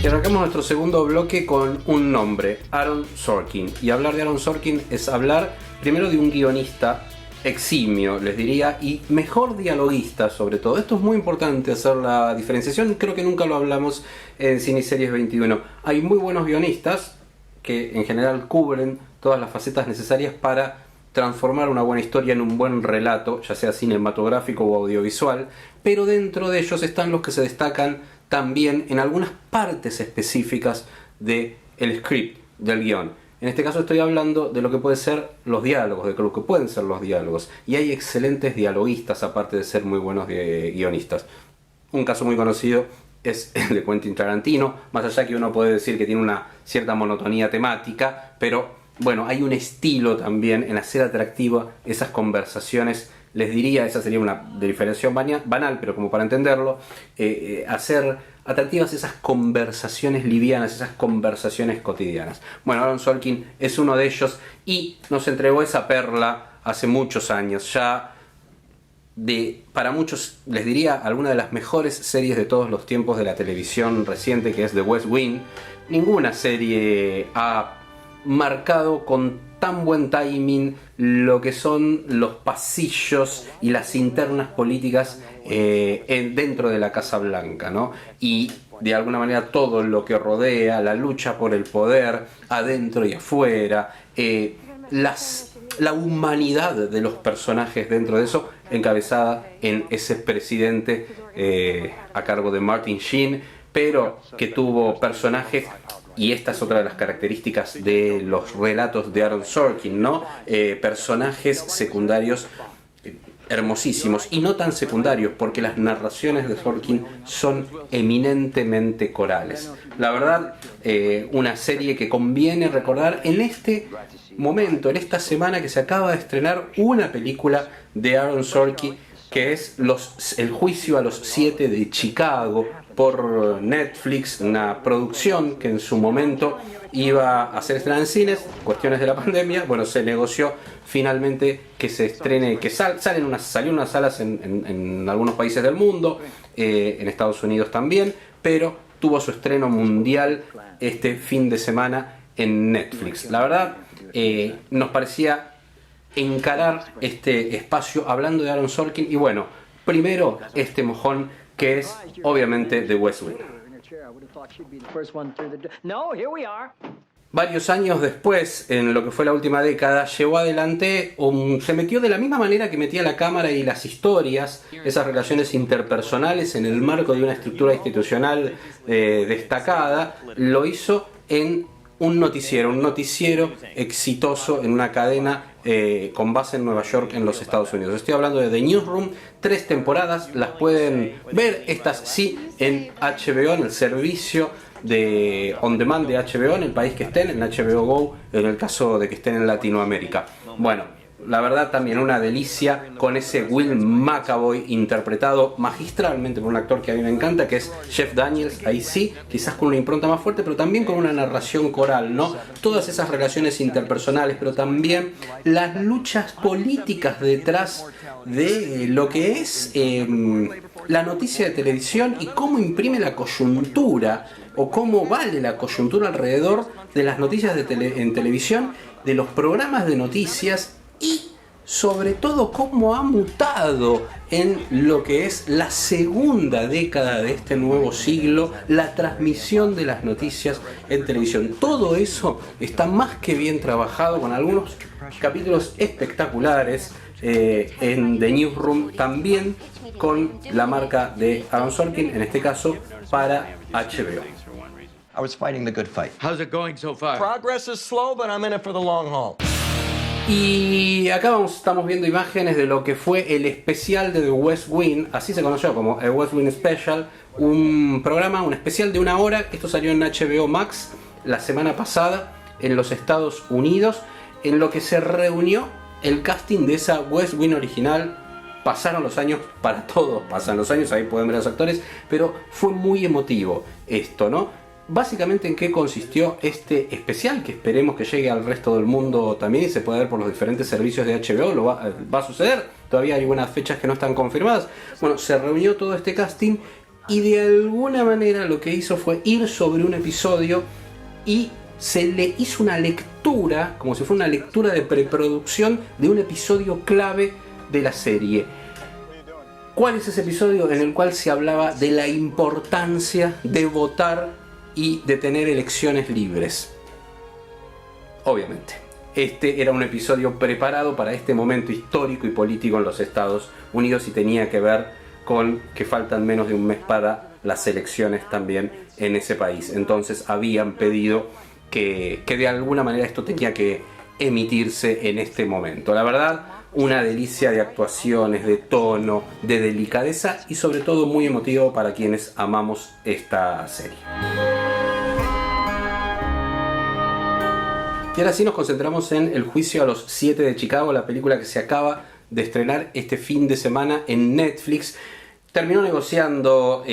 arrancamos nuestro segundo bloque con un nombre, Aaron Sorkin. Y hablar de Aaron Sorkin es hablar primero de un guionista eximio, les diría, y mejor dialoguista sobre todo. Esto es muy importante hacer la diferenciación, creo que nunca lo hablamos en Cine y Series 21. Hay muy buenos guionistas que en general cubren todas las facetas necesarias para transformar una buena historia en un buen relato, ya sea cinematográfico o audiovisual, pero dentro de ellos están los que se destacan también en algunas partes específicas del script, del guión. En este caso estoy hablando de lo que puede ser los diálogos, de lo que pueden ser los diálogos. Y hay excelentes dialoguistas, aparte de ser muy buenos guionistas. Un caso muy conocido es el de Quentin Tarantino, más allá que uno puede decir que tiene una cierta monotonía temática, pero bueno, hay un estilo también en hacer atractiva esas conversaciones. Les diría, esa sería una diferenciación banal, pero como para entenderlo, hacer atractivas esas conversaciones livianas, esas conversaciones cotidianas. Bueno, Aaron Sorkin es uno de ellos y nos entregó esa perla hace muchos años, ya para muchos, les diría, alguna de las mejores series de todos los tiempos de la televisión reciente, que es The West Wing. Ninguna serie ha marcado con tan buen timing lo que son los pasillos y las internas políticas dentro de la Casa Blanca, ¿no? Y de alguna manera todo lo que rodea la lucha por el poder adentro y afuera, la humanidad de los personajes dentro de eso, encabezada en ese presidente a cargo de Martin Sheen, pero que tuvo personajes. Y esta es otra de las características de los relatos de Aaron Sorkin, ¿no? Personajes secundarios hermosísimos y no tan secundarios, porque las narraciones de Sorkin son eminentemente corales. La verdad, una serie que conviene recordar en este momento, en esta semana que se acaba de estrenar una película de Aaron Sorkin, que es El juicio a los 7 de Chicago, por Netflix, una producción que en su momento iba a ser estrenada en cines, cuestiones de la pandemia, bueno, se negoció finalmente que se estrene, que salió en unas salas en algunos países del mundo, en Estados Unidos también, pero tuvo su estreno mundial este fin de semana en Netflix. La verdad, nos parecía encarar este espacio hablando de Aaron Sorkin y bueno, primero este mojón que es obviamente The West Wing. Varios años después, en lo que fue la última década, llevó adelante, se metió de la misma manera que metía la cámara y las historias, esas relaciones interpersonales en el marco de una estructura institucional destacada, lo hizo en un noticiero exitoso en una cadena con base en Nueva York, en los Estados Unidos. Estoy hablando de The Newsroom, 3 temporadas, las pueden ver, estas sí, en HBO, en el servicio de on demand de HBO, en el país que estén, en HBO Go, en el caso de que estén en Latinoamérica. Bueno, la verdad también una delicia con ese Will McAvoy interpretado magistralmente por un actor que a mí me encanta, que es Jeff Daniels. Ahí sí, quizás con una impronta más fuerte, pero también con una narración coral, ¿no? Todas esas relaciones interpersonales, pero también las luchas políticas detrás de lo que es la noticia de televisión y cómo imprime la coyuntura o cómo vale la coyuntura alrededor de las noticias en televisión, de los programas de noticias y sobre todo cómo ha mutado en lo que es la segunda década de este nuevo siglo la transmisión de las noticias en televisión. Todo eso está más que bien trabajado, con algunos capítulos espectaculares en The Newsroom, también con la marca de Aaron Sorkin, en este caso para HBO. I was fighting the good fight. How's it going so far? Progress is slow, but I'm in it for the long haul. Y acá estamos viendo imágenes de lo que fue el especial de The West Wing, así se conoció como el West Wing Special, un especial de 1 hora. Esto salió en HBO Max la semana pasada en los Estados Unidos, en lo que se reunió el casting de esa West Wing original. Pasaron los años, para todos pasan los años, ahí pueden ver a los actores, pero fue muy emotivo esto, ¿no? Básicamente, ¿en qué consistió este especial? Que esperemos que llegue al resto del mundo también y se pueda ver por los diferentes servicios de HBO. Va a suceder, todavía hay algunas fechas que no están confirmadas. Bueno, se reunió todo este casting y de alguna manera lo que hizo fue ir sobre un episodio y se le hizo una lectura, como si fuera una lectura de preproducción de un episodio clave de la serie. ¿Cuál es ese episodio? En el cual se hablaba de la importancia de votar y de tener elecciones libres. Obviamente, este era un episodio preparado para este momento histórico y político en los Estados Unidos y tenía que ver con que faltan menos de un mes para las elecciones también en ese país. Entonces habían pedido que de alguna manera esto tenía que emitirse en este momento. La verdad, una delicia de actuaciones, de tono, de delicadeza y sobre todo muy emotivo para quienes amamos esta serie. Y ahora sí nos concentramos en El juicio a los 7 de Chicago, la película que se acaba de estrenar este fin de semana en Netflix. Terminó negociando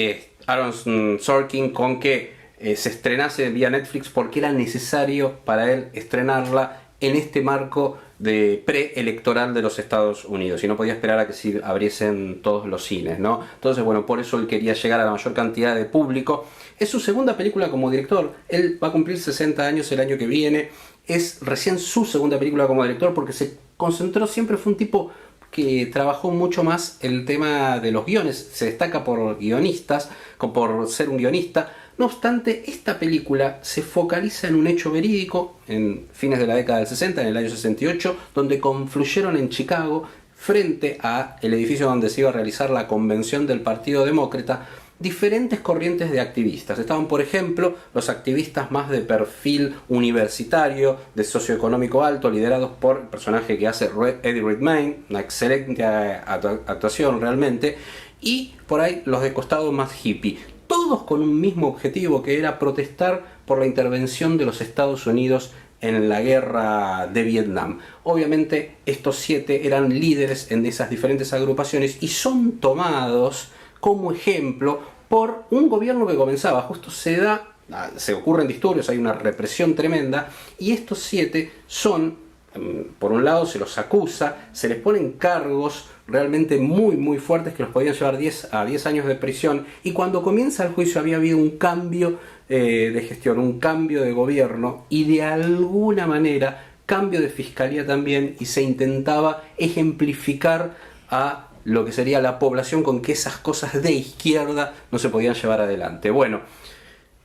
Aaron Sorkin con que se estrenase vía Netflix porque era necesario para él estrenarla en este marco de preelectoral de los Estados Unidos y no podía esperar a que se abriesen todos los cines, ¿no? Entonces, bueno, por eso él quería llegar a la mayor cantidad de público. Es su segunda película como director. Él va a cumplir 60 años el año que viene. Es recién su segunda película como director porque se concentró, siempre fue un tipo que trabajó mucho más el tema de los guiones. Se destaca por guionistas, por ser un guionista. No obstante, esta película se focaliza en un hecho verídico en fines de la década del 60, en el año 68, donde confluyeron en Chicago, frente al edificio donde se iba a realizar la convención del Partido Demócrata, diferentes corrientes de activistas. Estaban, por ejemplo, los activistas más de perfil universitario, de socioeconómico alto, liderados por el personaje que hace Eddie Redmayne, una excelente actuación realmente, y por ahí los de costado más hippie. Todos con un mismo objetivo, que era protestar por la intervención de los Estados Unidos en la guerra de Vietnam. Obviamente estos 7 eran líderes en esas diferentes agrupaciones y son tomados como ejemplo por un gobierno que comenzaba, justo se ocurren disturbios, hay una represión tremenda y estos 7 son, por un lado se los acusa, se les ponen cargos realmente muy fuertes que los podían llevar a 10 años de prisión y cuando comienza el juicio había habido un cambio de gestión, un cambio de gobierno y de alguna manera cambio de fiscalía también y se intentaba ejemplificar a lo que sería la población con que esas cosas de izquierda no se podían llevar adelante. Bueno,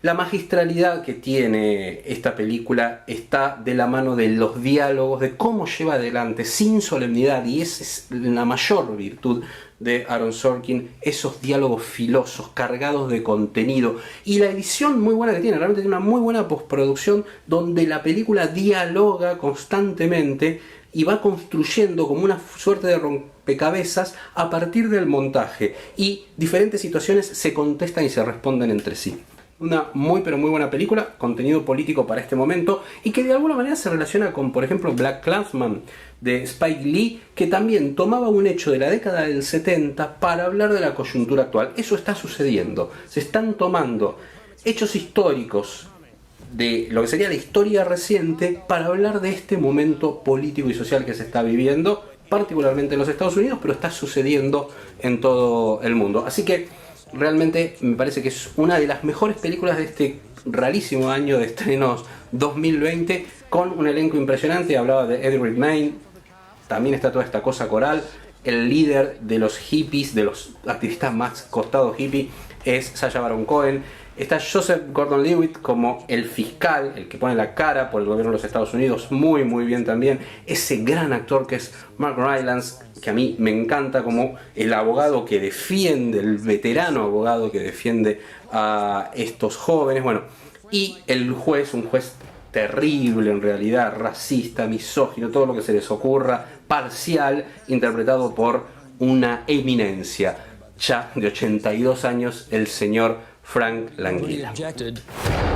la magistralidad que tiene esta película está de la mano de los diálogos, de cómo lleva adelante sin solemnidad, y esa es la mayor virtud de Aaron Sorkin, esos diálogos filosos, cargados de contenido, y la edición muy buena que tiene, realmente tiene una muy buena postproducción donde la película dialoga constantemente y va construyendo como una suerte de rompecabezas a partir del montaje, y diferentes situaciones se contestan y se responden entre sí. Una muy buena película, contenido político para este momento y que de alguna manera se relaciona con, por ejemplo, Black Klansman de Spike Lee, que también tomaba un hecho de la década del 70 para hablar de la coyuntura actual. Eso está sucediendo, se están tomando hechos históricos de lo que sería la historia reciente para hablar de este momento político y social que se está viviendo, particularmente en los Estados Unidos, pero está sucediendo en todo el mundo. Así que realmente me parece que es una de las mejores películas de este rarísimo año de estrenos 2020, con un elenco impresionante. Hablaba de Eddie Redmayne, también está toda esta cosa coral. El líder de los hippies, de los activistas más costados hippie, es Sacha Baron Cohen. Está Joseph Gordon-Levitt como el fiscal, el que pone la cara por el gobierno de los Estados Unidos, muy bien también. Ese gran actor que es Mark Rylance, que a mí me encanta como el abogado que defiende, el veterano abogado que defiende a estos jóvenes. Bueno, y el juez, un juez terrible en realidad, racista, misógino, todo lo que se les ocurra, parcial, interpretado por una eminencia, ya de 82 años, el señor Frank Langella.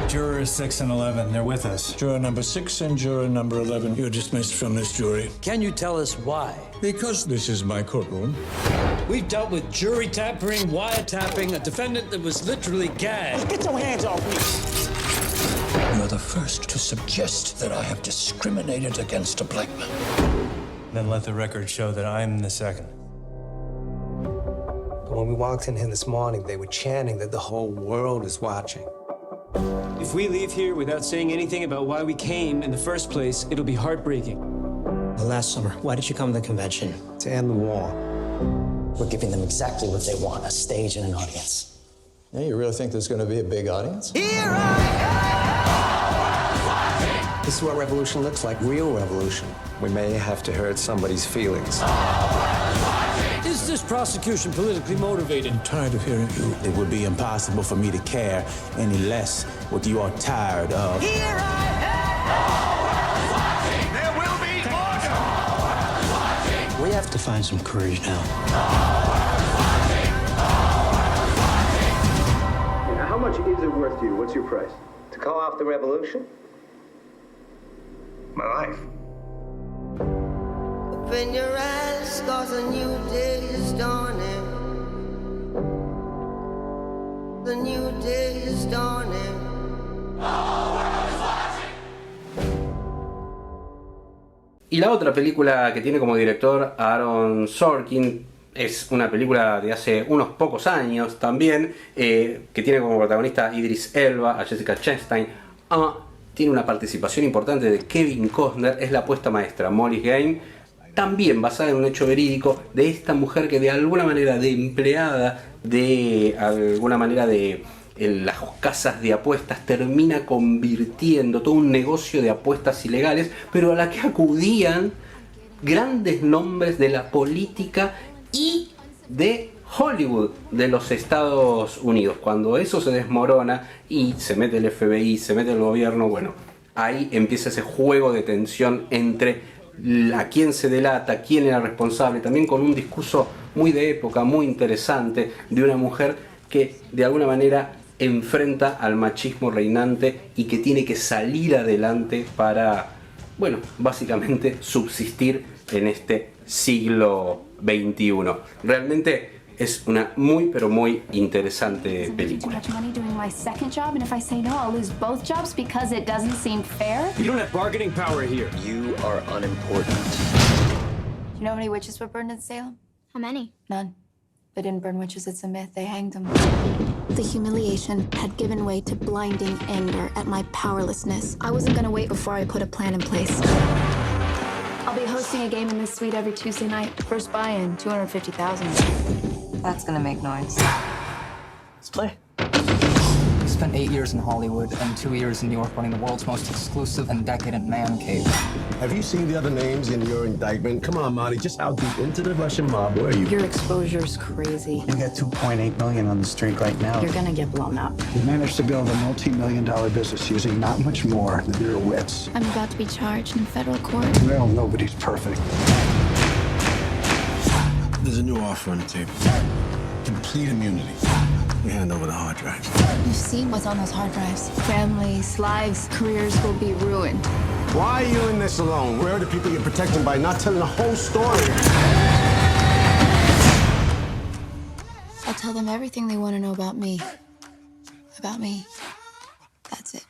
Jurors 6 and 11, they're with us. Juror number 6 and juror number 11, you're dismissed from this jury. Can you tell us why? Because this is my courtroom. We've dealt with jury tampering, wiretapping, a defendant that was literally gagged. Get your hands off me! You're the first to suggest that I have discriminated against a black man. Then let the record show that I'm the second. But when we walked in here this morning, they were chanting that the whole world is watching. If we leave here without saying anything about why we came in the first place, it'll be heartbreaking. Last summer, why did you come to the convention? To end the war. We're giving them exactly what they want, a stage and an audience. Yeah, you really think there's going to be a big audience? This is what revolution looks like, real revolution. We may have to hurt somebody's feelings. Is this prosecution politically motivated? I'm tired of hearing you. It would be impossible for me to care any less what you are tired of. There will be order! We have to find some courage now. How much is it worth to you? What's your price? To call off the revolution? My life. Open your eyes, 'cause a new day is dawning. The new day is dawning. Y la otra película que tiene como director Aaron Sorkin es una película de hace unos pocos años también, que tiene como protagonista a Idris Elba, a Jessica Chastain, tiene una participación importante de Kevin Costner, es La apuesta maestra, Molly's Game, también basada en un hecho verídico de esta mujer que de alguna manera de empleada, de alguna manera de en las casas de apuestas termina convirtiendo todo un negocio de apuestas ilegales, pero a la que acudían grandes nombres de la política y de Hollywood de los Estados Unidos. Cuando eso se desmorona y se mete el FBI, se mete el gobierno, bueno, ahí empieza ese juego de tensión entre a quién se delata, quién era responsable, también con un discurso muy de época, muy interesante, de una mujer que de alguna manera enfrenta al machismo reinante y que tiene que salir adelante para, bueno, básicamente subsistir en este siglo XXI. Realmente es una muy pero muy interesante película. You don't have bargaining power here. You are unimportant. You know how many witches were burned in Salem? How many? None. They didn't burn witches, it's a myth. They hanged them. The humiliation had given way to blinding anger at my powerlessness. I wasn't gonna wait before I put a plan in place. I'll be hosting a game in this suite every Tuesday night. First buy-in, $250,000. That's gonna make noise. Let's play. I spent 8 years in Hollywood and 2 years in New York running the world's most exclusive and decadent man cave. Have you seen the other names in your indictment? Come on, Marty, just how deep into the Russian mob were you? Your exposure's crazy. You got 2.8 million on the street right now. You're gonna get blown up. You managed to build a multi-million-dollar business using not much more than your wits. I'm about to be charged in federal court. Well, nobody's perfect. There's a new offer on the table. Complete immunity. We hand over the hard drives. You've seen what's on those hard drives. Families, lives, careers will be ruined. Why are you in this alone? Where are the people you're protecting by not telling the whole story? I'll tell them everything they want to know about me. About me. That's it.